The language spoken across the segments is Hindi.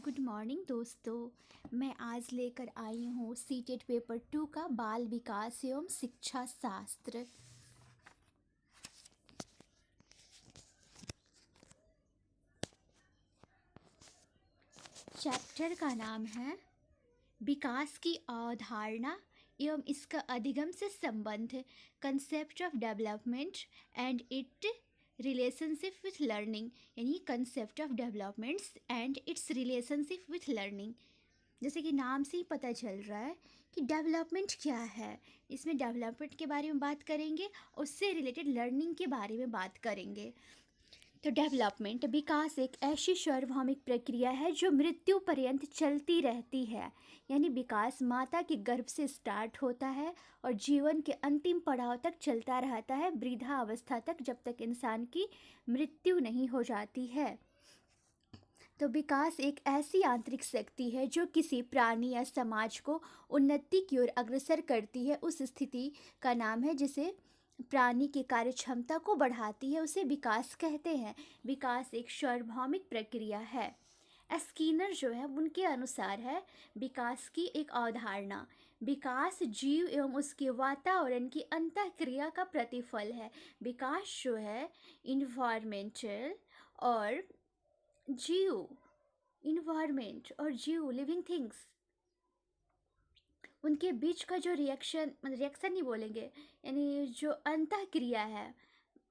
गुड मॉर्निंग दोस्तों। मैं आज लेकर आई हूँ सीटेट पेपर 2 का बाल विकास एवं शिक्षा शास्त्र। चैप्टर का नाम है विकास की अवधारणा एवं इसका अधिगम से संबंध, concept of development and it relationship with learning, यानी concept of developments and its relationship with learning. जैसे कि नाम से ही पता चल रहा है कि डेवलपमेंट क्या है। इसमें डेवलपमेंट के बारे में बात करेंगे, उससे रिलेटेड लर्निंग के बारे में बात करेंगे। तो डेवलपमेंट विकास एक ऐसी सार्वभौमिक प्रक्रिया है जो मृत्यु पर्यंत चलती रहती है। यानी विकास माता के गर्भ से स्टार्ट होता है और जीवन के अंतिम पड़ाव तक चलता रहता है, वृद्धा अवस्था तक, जब तक इंसान की मृत्यु नहीं हो जाती है। तो विकास एक ऐसी आंतरिक शक्ति है जो किसी प्राणी या समाज को उन्नति की ओर अग्रसर करती है। उस स्थिति का नाम है जिसे प्राणी की कार्य क्षमता को बढ़ाती है, उसे विकास कहते हैं। विकास एक सार्वभौमिक प्रक्रिया है। स्किनर जो है उनके अनुसार है विकास की एक अवधारणा, विकास जीव एवं उसके वातावरण की अंतःक्रिया का प्रतिफल है। विकास जो है इन्वायरमेंटल और जीव, इन्वायरमेंट और जीव, लिविंग थिंग्स, उनके बीच का जो रिएक्शन नहीं बोलेंगे, यानी जो अंतःक्रिया है,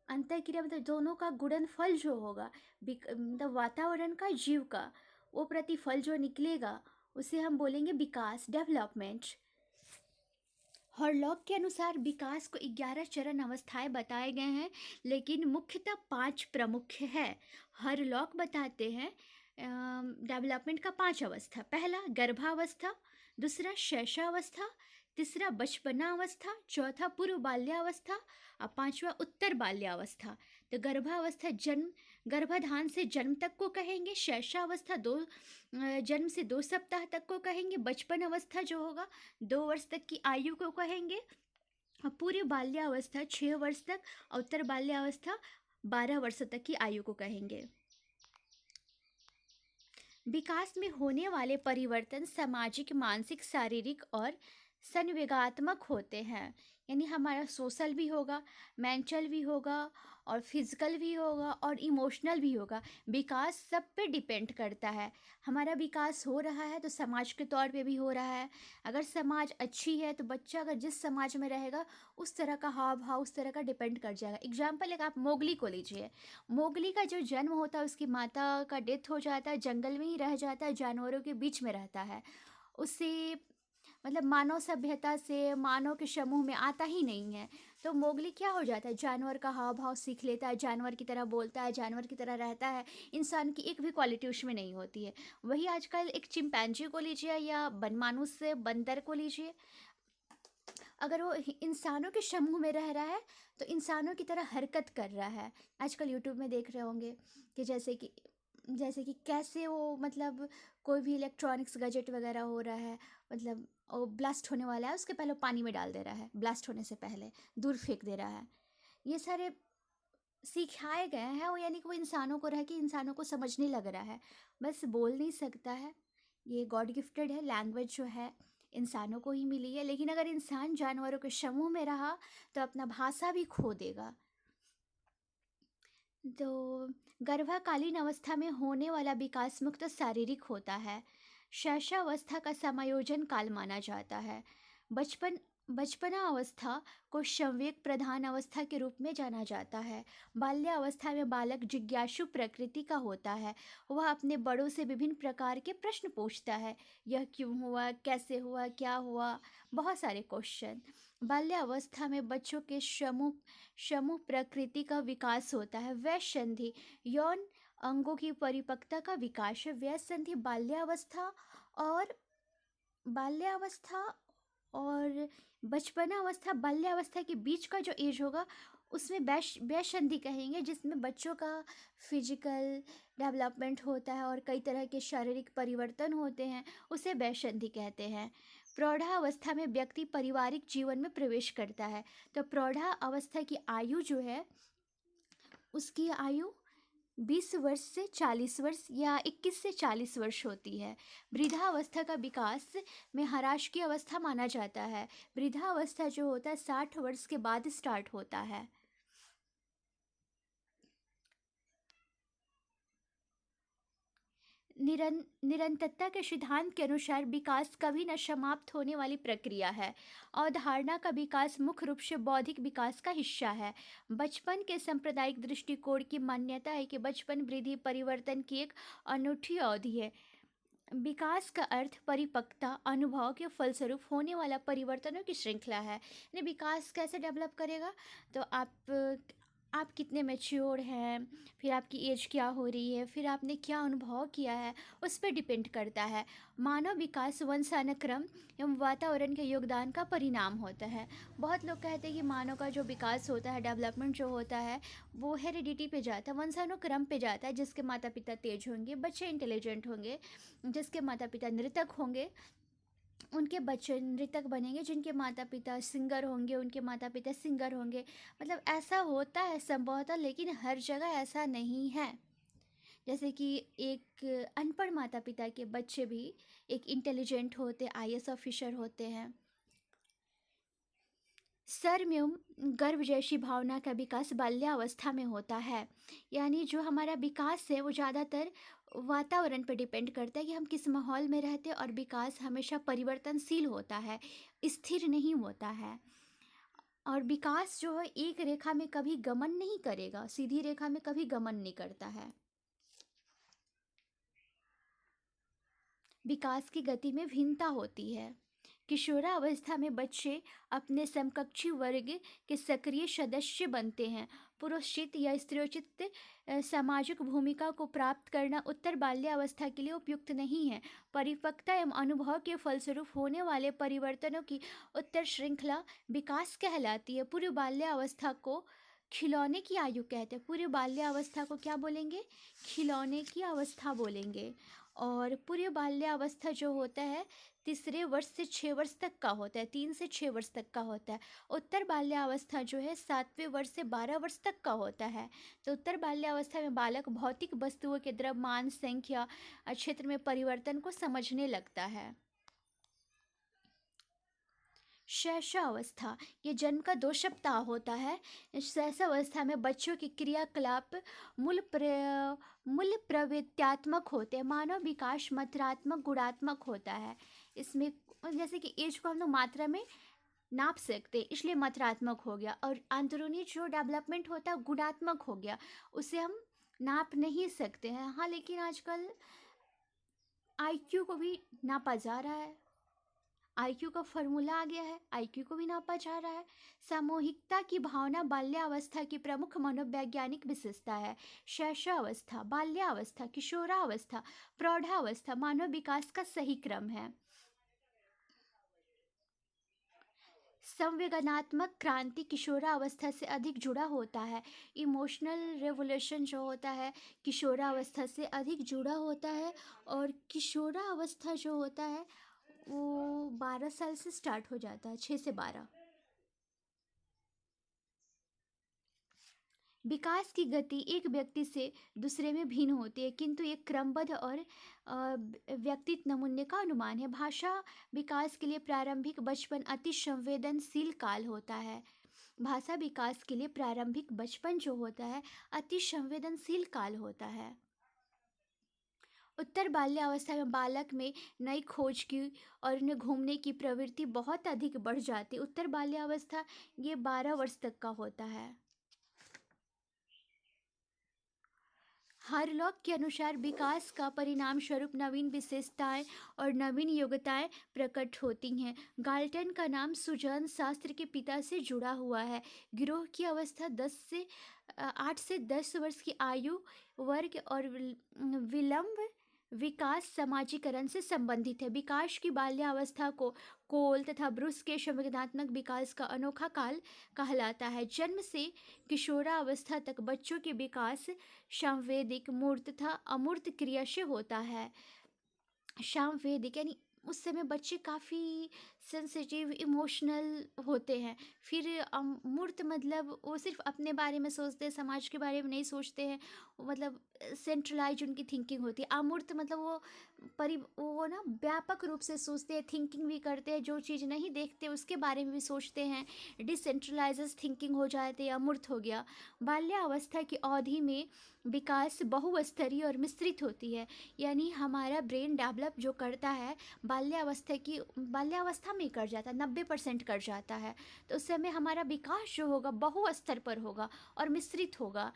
अंतःक्रिया मतलब दोनों का गुणनफल जो होगा, मतलब वातावरण का, जीव का, वो प्रतिफल जो निकलेगा उसे हम बोलेंगे विकास, डेवलपमेंट। हॉरलॉक के अनुसार विकास को 11 चरण अवस्थाएं बताए गए हैं, लेकिन मुख्यतः 5 प्रमुख है। हॉरलॉक बताते हैं डेवलपमेंट का 5 अवस्था। पहला गर्भावस्था, दूसरा शैशवावस्था, तीसरा बचपनावस्था, चौथा पूर्व बाल्यावस्था और पांचवा उत्तर बाल्यावस्था। तो गर्भावस्था गर्भाधान से जन्म तक को कहेंगे, शैशवावस्था जन्म से 2 सप्ताह तक को कहेंगे, बचपन अवस्था जो होगा 2 वर्ष तक की आयु को कहेंगे, और पूर्व बाल्यावस्था 6 वर्ष तक, और उत्तर बाल्यावस्था 12 वर्ष तक की आयु को कहेंगे। विकास में होने वाले परिवर्तन सामाजिक, मानसिक, शारीरिक और संवेगात्मक होते हैं। यानी हमारा सोशल भी होगा, मेंटल भी होगा और फिजिकल भी होगा और इमोशनल भी होगा। विकास सब पे डिपेंड करता है। हमारा विकास हो रहा है तो समाज के तौर पे भी हो रहा है। अगर समाज अच्छी है तो बच्चा अगर जिस समाज में रहेगा उस तरह का हाव भाव उस तरह का डिपेंड कर जाएगा। एग्जाम्पल एक आप मोगली को लीजिए। मोगली का जो जन्म होता है, उसकी माता का डेथ हो जाता है, जंगल में ही रह जाता है, जानवरों के बीच में रहता है। उससे मतलब मानव सभ्यता से मानव के समूह में आता ही नहीं है। तो मोगली क्या हो जाता है, जानवर का हाव भाव सीख लेता है, जानवर की तरह बोलता है, जानवर की तरह रहता है। इंसान की एक भी क्वालिटी उसमें नहीं होती है। वही आजकल एक चिंपैंजी को लीजिए या बनमानुस से बंदर को लीजिए, अगर वो इंसानों के समूह में रह रहा है तो इंसानों की तरह हरकत कर रहा है। आजकल यूट्यूब में देख रहे होंगे कि जैसे कि कैसे वो मतलब कोई भी इलेक्ट्रॉनिक्स गैजेट वगैरह हो रहा है, मतलब वो ब्लास्ट होने वाला है, उसके पहले वो पानी में डाल दे रहा है, ब्लास्ट होने से पहले दूर फेंक दे रहा है। ये सारे सिखाए गए हैं वो, यानी कि वो इंसानों को रह के इंसानों को समझने लग रहा है, बस बोल नहीं सकता है। ये गॉड गिफ्टेड है, लैंग्वेज जो है इंसानों को ही मिली है। लेकिन अगर इंसान जानवरों के समूह में रहा तो अपना भाषा भी खो देगा। तो गर्भाकालीन अवस्था में होने वाला विकास मुक्त शारीरिक होता है। शैशवावस्था का समायोजन काल माना जाता है। बचपना अवस्था को संवेग प्रधान अवस्था के रूप में जाना जाता है। बाल्यावस्था में बालक जिज्ञासु प्रकृति का होता है। वह अपने बड़ों से विभिन्न प्रकार के प्रश्न पूछता है, यह क्यों हुआ, कैसे हुआ, क्या हुआ, बहुत सारे क्वेश्चन। बाल्यावस्था में बच्चों के समूह समूह प्रकृति का विकास होता है। वयस्संधि यौन अंगों की परिपक्वता का विकास है। वयस्संधि और बाल्यावस्था और बचपना अवस्था, बाल्यावस्था के बीच का जो एज होगा उसमें वयस्संधि कहेंगे, जिसमें बच्चों का फिजिकल डेवलपमेंट होता है और कई तरह के शारीरिक परिवर्तन होते हैं, उसे वयस्संधि कहते हैं। प्रौढ़ावस्था में व्यक्ति पारिवारिक जीवन में प्रवेश करता है। तो प्रौढ़ावस्था की आयु जो है, उसकी आयु 20 वर्ष से 40 वर्ष या 21 से 40 वर्ष होती है। वृद्धावस्था का विकास में हराश की अवस्था माना जाता है। वृद्धावस्था जो होता है 60 वर्ष के बाद स्टार्ट होता है। निरंतरता के सिद्धांत के अनुसार विकास कभी न समाप्त होने वाली प्रक्रिया है। अवधारणा का विकास मुख्य रूप से बौद्धिक विकास का हिस्सा है। बचपन के सांप्रदायिक दृष्टिकोण की मान्यता है कि बचपन वृद्धि परिवर्तन की एक अनूठी अवधि है। विकास का अर्थ परिपक्वता अनुभव के फलस्वरूप होने वाला परिवर्तनों की श्रृंखला है। यानी विकास कैसे डेवलप करेगा, तो आप कितने मैच्योर हैं, फिर आपकी एज क्या हो रही है, फिर आपने क्या अनुभव किया है, उस पर डिपेंड करता है। मानव विकास वंशानुक्रम एवं वातावरण के योगदान का परिणाम होता है। बहुत लोग कहते हैं कि मानव का जो विकास होता है, डेवलपमेंट जो होता है, वो हेरिडिटी पे जाता है, वंशानुक्रम पे जाता है। जिसके माता पिता तेज होंगे, बच्चे इंटेलिजेंट होंगे, जिसके माता पिता नृतक होंगे उनके बच्चे नृतक बनेंगे, जिनके माता पिता सिंगर होंगे उनके माता पिता सिंगर होंगे। मतलब ऐसा होता है संभवतः, लेकिन हर जगह ऐसा नहीं है। जैसे कि एक अनपढ़ माता पिता के बच्चे भी एक इंटेलिजेंट होते, आईएएस ऑफिसर होते हैं। शर्म एवं गर्व जैसी भावना का विकास बाल्यावस्था में होता है। यानी जो हमारा विकास है वो ज़्यादातर वातावरण पर डिपेंड करता है कि हम किस माहौल में रहते हैं, और विकास हमेशा परिवर्तनशील होता है, स्थिर नहीं होता है। और विकास जो है एक रेखा में कभी गमन नहीं करेगा, सीधी रेखा में कभी गमन नहीं करता है। विकास की गति में भिन्नता होती है। किशोरावस्था में बच्चे अपने समकक्षी वर्ग के सक्रिय सदस्य बनते हैं। पुरुषोचित या स्त्रीयोचित सामाजिक भूमिका को प्राप्त करना उत्तर बाल्यावस्था के लिए उपयुक्त नहीं है। परिपक्वता एवं अनुभव के फलस्वरूप होने वाले परिवर्तनों की उत्तर श्रृंखला विकास कहलाती है। पूर्व बाल्यावस्था को खिलौने की आयु कहते हैं। पूर्व बाल्यावस्था को क्या बोलेंगे? खिलौने की अवस्था बोलेंगे। और पूर्व बाल्यावस्था जो होता है तीसरे वर्ष से 6 वर्ष तक का होता है, 3 से 6 वर्ष तक का होता है। उत्तर बाल्यावस्था जो है 7वें वर्ष से 12 वर्ष तक का होता है। तो उत्तर बाल्यावस्था में बालक भौतिक वस्तुओं के द्रव्यमान संख्या क्षेत्र में परिवर्तन को समझने लगता है। शैशवावस्था, ये जन्म का 2 सप्ताह होता है। शैशवावस्था में बच्चों की क्रियाकलाप मूल प्रवृत्त्यात्मक होते हैं। मानव विकास मात्रात्मक गुणात्मक होता है। इसमें जैसे कि एज को हम लोग मात्रा में नाप सकते, इसलिए मात्रात्मक हो गया। और अंदरूनी जो डेवलपमेंट होता है गुणात्मक हो गया, उसे हम नाप नहीं सकते हैं। हाँ, लेकिन आजकल आईक्यू को भी नापा जा रहा है। आईक्यू का फॉर्मूला आ गया है, आईक्यू को भी नापा जा रहा है। सामूहिकता की भावना बाल्यावस्था की प्रमुख मनोवैज्ञानिक विशेषता है। शैशवावस्था, बाल्यावस्था, किशोरावस्था, प्रौढ़ावस्था मानव विकास का सही क्रम है। संवेदनात्मक क्रांति किशोरावस्था से अधिक जुड़ा होता है। इमोशनल रेवोल्यूशन जो होता है किशोरावस्था से अधिक जुड़ा होता है। और किशोरावस्था जो होता है वो 12 साल से स्टार्ट हो जाता है, 6 से 12। विकास की गति एक व्यक्ति से दूसरे में भिन्न होती है, किंतु एक क्रमबद्ध और व्यक्तित्व नमूने का अनुमान है। भाषा विकास के लिए प्रारंभिक बचपन अति संवेदनशील काल होता है। भाषा विकास के लिए प्रारंभिक बचपन जो होता है अति संवेदनशील काल होता है। उत्तर बाल्यावस्था में बालक में नई खोज की और उन्हें घूमने की प्रवृत्ति बहुत अधिक बढ़ जाती है। उत्तर बाल्यावस्था ये 12 वर्ष तक का होता है। हार्लॉक के अनुसार विकास का परिणाम स्वरूप नवीन विशेषताएं और नवीन योग्यताएं प्रकट होती हैं। गाल्टन का नाम सुजन शास्त्र के पिता से जुड़ा हुआ है। गिरोह की अवस्था 8 से 10 वर्ष की आयु वर्ग और विलंब विकास समाजीकरण से संबंधित है। विकास की बाल्यावस्था को कोल तथा ब्रूस के संवेदनात्मक विकास का अनोखा काल कहलाता है। जन्म से किशोरावस्था तक बच्चों के विकास सांवेदिक मूर्त तथा अमूर्त क्रिया से होता है। सांवेदिक यानी उस समय बच्चे काफ़ी सेंसिटिव इमोशनल होते हैं। फिर मूर्त मतलब वो सिर्फ अपने बारे में सोचते हैं, समाज के बारे में नहीं सोचते हैं। वो मतलब सेंट्रलाइज उनकी थिंकिंग होती है। अमूर्त मतलब वो ना व्यापक रूप से सोचते हैं, थिंकिंग भी करते हैं, जो चीज़ नहीं देखते उसके बारे में भी सोचते हैं। डिसेंट्रलाइज थिंकिंग हो जाते हैं, अमूर्त हो गया। बाल्यावस्था की अवधि में विकास बहुस्तरीय और मिश्रित होती है। यानी हमारा ब्रेन डेवलप जो करता है बाल्यावस्था में कर जाता है, 90% कर जाता है। तो उस समय हमारा विकास जो होगा बहुस्तर पर होगा और मिश्रित होगा।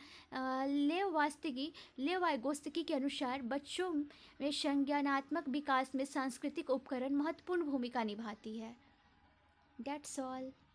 लेव वाइगोत्स्की के अनुसार बच्चों में संज्ञानात्मक विकास में सांस्कृतिक उपकरण महत्वपूर्ण भूमिका निभाती है। That's all.